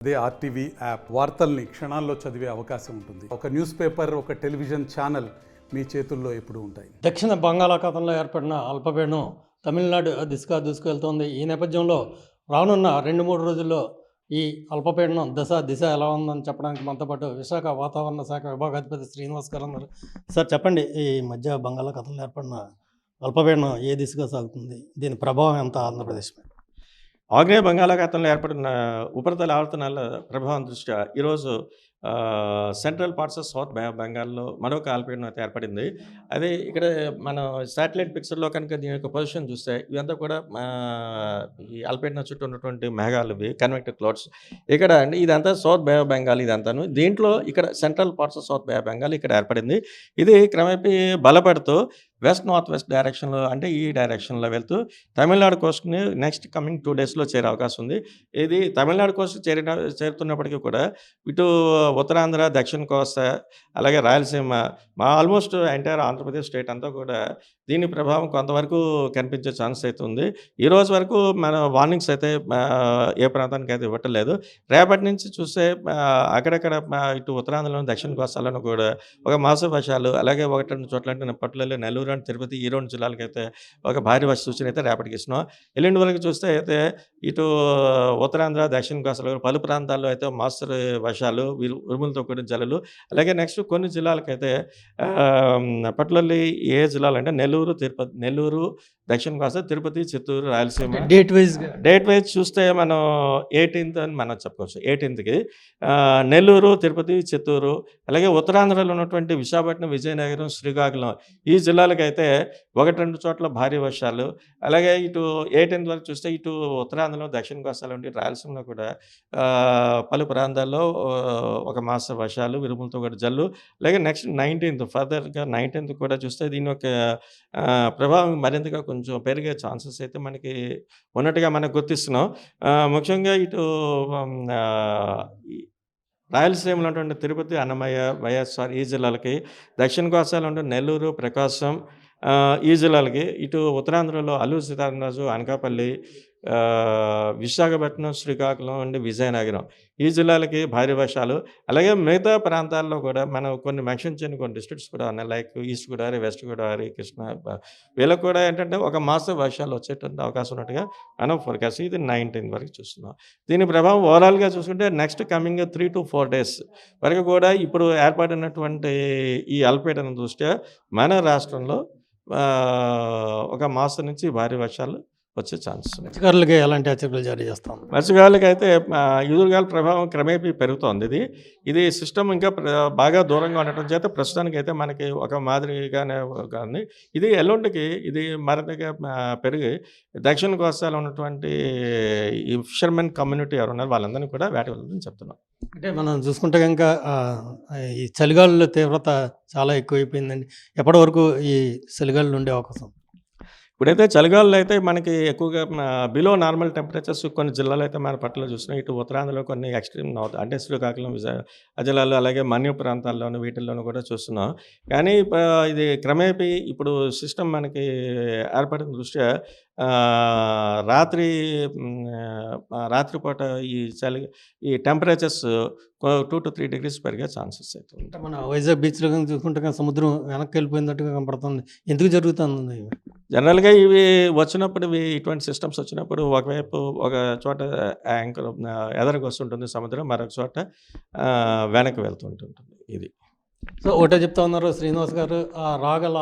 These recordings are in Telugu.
అదే ఆర్టీవీ యాప్ వార్తల్ని క్షణాల్లో చదివే అవకాశం ఉంటుంది. ఒక న్యూస్ పేపర్, ఒక టెలివిజన్ ఛానల్ మీ చేతుల్లో ఎప్పుడూ ఉంటాయి. దక్షిణ బంగాళాఖాతంలో ఏర్పడిన అల్పపీడనం తమిళనాడు దిశగా దూసుకెళ్తోంది. ఈ నేపథ్యంలో రానున్న 2-3 రోజుల్లో ఈ అల్పపీడనం దిశ ఎలా ఉందని చెప్పడానికి మనతో పాటు విశాఖ వాతావరణ శాఖ విభాగాధిపతి శ్రీనివాస్ గారు ఉన్నారు. సార్ చెప్పండి, ఈ మధ్య బంగాళాఖాతంలో ఏర్పడిన అల్పపీడనం ఏ దిశగా సాగుతుంది, దీని ప్రభావం ఎంత ఆంధ్రప్రదేశ్ మీద? ఆగ్నేయ బంగాళాఖాతంలో ఏర్పడిన ఉపరితల ఆవర్తనాల ప్రభావం దృష్ట్యా ఈరోజు central parts of south bay of బెంగాల్లో మరొక అల్పపీడనం అయితే ఏర్పడింది. అదే ఇక్కడ మనం శాటిలైట్ పిక్చర్లో కనుక దీని యొక్క పొజిషన్ చూస్తే ఇవంతా కూడా ఈ అల్పపీడనం చుట్టూ ఉన్నటువంటి మేఘాలు, ఇవి కన్వెక్టివ్ క్లౌడ్స్. ఇక్కడ అండి ఇదంతా సౌత్ బే ఆఫ్ బెంగాల్ ఇదంతాను. దీంట్లో ఇక్కడ central parts of south bay of Bengal ఇక్కడ ఏర్పడింది. ఇది క్రమేపీ బలపడుతూ వెస్ట్ నార్త్ వెస్ట్ డైరెక్షన్లో, అంటే ఈ డైరెక్షన్లో వెళ్తూ తమిళనాడు కోస్ట్ని నెక్స్ట్ కమింగ్ 2 డేస్లో చేరే అవకాశం ఉంది. ఇది తమిళనాడు కోస్ట్ చేరుతున్నప్పటికీ కూడా ఇటు ఉత్తరాంధ్ర, దక్షిణ కోస్తా, అలాగే Rayalaseema, almost entire Andhra Pradesh state అంతా కూడా దీని ప్రభావం కొంతవరకు కనిపించే ఛాన్స్ అయితే ఉంది. ఈ రోజు వరకు మన వార్నింగ్స్ అయితే ఏ ప్రాంతానికి అయితే ఇవ్వట్లేదు. రేపటి నుంచి చూస్తే అక్కడక్కడ ఇటు ఉత్తరాంధ్రలోని, దక్షిణ కోస్తాలను కూడా ఒక మాస వర్షాలు, అలాగే 1-2 చోట్ల అంటే పట్టులలో నెల్లూరు అండ్ తిరుపతి, ఈ 2 జిల్లాలకు అయితే ఒక భారీ వర్ష సూచన అయితే రేపటికి ఇస్తున్నాం. ఎల్లుండి వరకు చూస్తే అయితే ఇటు ఉత్తరాంధ్ర, దక్షిణ కోస్తాలో పలు ప్రాంతాల్లో అయితే మోస్తరు వర్షాలు, ఉరుములతో కూడిన జల్లులు, అలాగే నెక్స్ట్ కొన్ని జిల్లాలకైతే పట్టులల్లి ఏ జిల్లాలు అంటే నెల్లూరు, దక్షిణ కోస్తా, తిరుపతి, చిత్తూరు, రాయలసీమ. డేట్ వైజ్ చూస్తే మనం 18th అని మనం చెప్పుకోవచ్చు. 18th నెల్లూరు, తిరుపతి, చిత్తూరు, అలాగే ఉత్తరాంధ్రలో ఉన్నటువంటి విశాఖపట్నం, విజయనగరం, శ్రీకాకుళం ఈ జిల్లాలకైతే 1-2 చోట్ల భారీ వర్షాలు, అలాగే ఇటు 18th వరకు చూస్తే ఇటు ఉత్తరాంధ్రలో, దక్షిణ కోస్తాలో ఉండి రాయలసీమలో కూడా పలు ప్రాంతాల్లో ఒక మాస వర్షాలు, విరుములతో కూడా జల్లు, అలాగే నెక్స్ట్ 19th ఫర్దర్గా 19th కూడా చూస్తే దీని యొక్క ప్రభావం మరింతగా కొంచెం పెరిగే ఛాన్సెస్ అయితే మనకి ఉన్నట్టుగా మనకు గుర్తిస్తున్నాం. ముఖ్యంగా ఇటు రాయలసీమలో ఉన్నటువంటి తిరుపతి, అన్నమయ్య, వైఎస్ఆర్ ఈ జిల్లాలకి, దక్షిణ కోస్తాలో ఉండే నెల్లూరు, ప్రకాశం ఈ జిల్లాలకి, ఇటు ఉత్తరాంధ్రలో అల్లూరు సీతారామరాజు, అనకాపల్లి, విశాఖపట్నం, శ్రీకాకుళం అండ్ విజయనగరం ఈ జిల్లాలకి భారీ వర్షాలు, అలాగే మిగతా ప్రాంతాల్లో కూడా మనం కొన్ని మెన్షన్ చేయని కొన్ని డిస్ట్రిక్ట్స్ కూడా ఉన్నాయి. Like east Godavari, west Godavari, Krishna, వీళ్ళకి కూడా ఏంటంటే ఒక మాస వర్షాలు వచ్చేటువంటి అవకాశం ఉన్నట్టుగా మనం ఫోర్కాస్ట్ ఇది 19 వరకు చూస్తున్నాం. దీని ప్రభావం ఓవరాల్గా చూసుకుంటే నెక్స్ట్ కమింగ్ 3 to 4 days వరకు కూడా ఇప్పుడు ఏర్పడినటువంటి ఈ అల్పపీడనం దృష్ట్యా మన రాష్ట్రంలో ఒక మాసం నుంచి భారీ వర్షాలు వచ్చే ఛాన్స్. మత్స్యకారులకి ఎలాంటి హెచ్చరికలు జారీ చేస్తాం? మత్స్యకారులకి అయితే ఎదురుగాల ప్రభావం క్రమేపీ పెరుగుతోంది. ఇది సిస్టమ్ ఇంకా బాగా దూరంగా ఉండటం చేత ప్రస్తుతానికి అయితే మనకి ఒక మాదిరిగానే కానీ ఇది ఎల్లుండికి ఇది మరింతగా పెరిగి దక్షిణ కోస్తాలో ఉన్నటువంటి ఈ ఫిషర్మెన్ కమ్యూనిటీ ఎవరు ఉన్నారు వాళ్ళందరినీ కూడా వేట వెళ్ళదని చెప్తున్నాం. అంటే మనం చూసుకుంటే కనుక ఈ చలిగాలుల తీవ్రత చాలా ఎక్కువైపోయిందండి. ఎప్పటి వరకు ఈ చలిగాలులు ఉండే అవకాశం? ఇప్పుడైతే చలిగాలులో అయితే మనకి ఎక్కువగా బిలో నార్మల్ టెంపరేచర్స్ కొన్ని జిల్లాలో అయితే మన పట్ల చూస్తున్నాం. ఇటు ఉత్తరాంధ్రలో కొన్ని ఎక్స్ట్రీమ్ అంటే శ్రీకాకుళం, ఆ జిల్లాలో, అలాగే మన్య ప్రాంతాల్లోనూ వీటిల్లోనూ కూడా చూస్తున్నాం. కానీ ఇది క్రమేపీ ఇప్పుడు సిస్టమ్ మనకి ఏర్పడిన దృష్ట్యా రాత్రిపూట ఈ టెంపరేచర్స్ 2 to 3 degrees పెరిగే ఛాన్సెస్ అయితే ఉంటాయి. అంటే మన వైజాగ్ బీచ్లో కానీ చూసుకుంటే సముద్రం వెనక్కి వెళ్ళిపోయినట్టుగా కనపడుతుంది. ఎందుకు జరుగుతుంది? జనరల్గా ఇవి వచ్చినప్పుడు ఇటువంటి సిస్టమ్స్ వచ్చినప్పుడు ఒకవైపు ఒక చోట యాంకర్ ఎదరికి వస్తుంటుంది సముద్రం, మరొక చోట వెనక్కి వెళ్తుంటుంది. ఇది సో ఒకటే చెప్తా ఉన్నారు శ్రీనివాస్ గారు, రాగల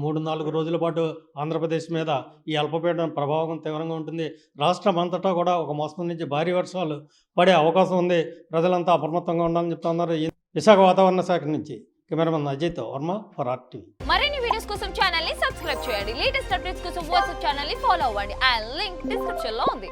3-4 రోజుల పాటు ఆంధ్రప్రదేశ్ మీద ఈ అల్పపీడనం ప్రభావం తీవ్రంగా ఉంటుంది. రాష్ట్రం అంతటా కూడా ఒక మోస్తరు నుంచి భారీ వర్షాలు పడే అవకాశం ఉంది. ప్రజలంతా అప్రమత్తంగా ఉండాలని చెప్తా ఉన్నారు. విశాఖ వాతావరణ శాఖ నుంచి కెమెరామెన్ అజయ్తో వర్మ ఫర్ ఆర్టీవీ. మరిన్ని వీడియోస్ కోసం ఛానల్ ని సబ్స్క్రైబ్ చేయండి. లేటెస్ట్ అప్డేట్స్ కోసం వాట్సాప్ ఛానల్ ని ఫాలో అవ్వండి. ఆ లింక్ డిస్క్రిప్షన్ లో ఉంది.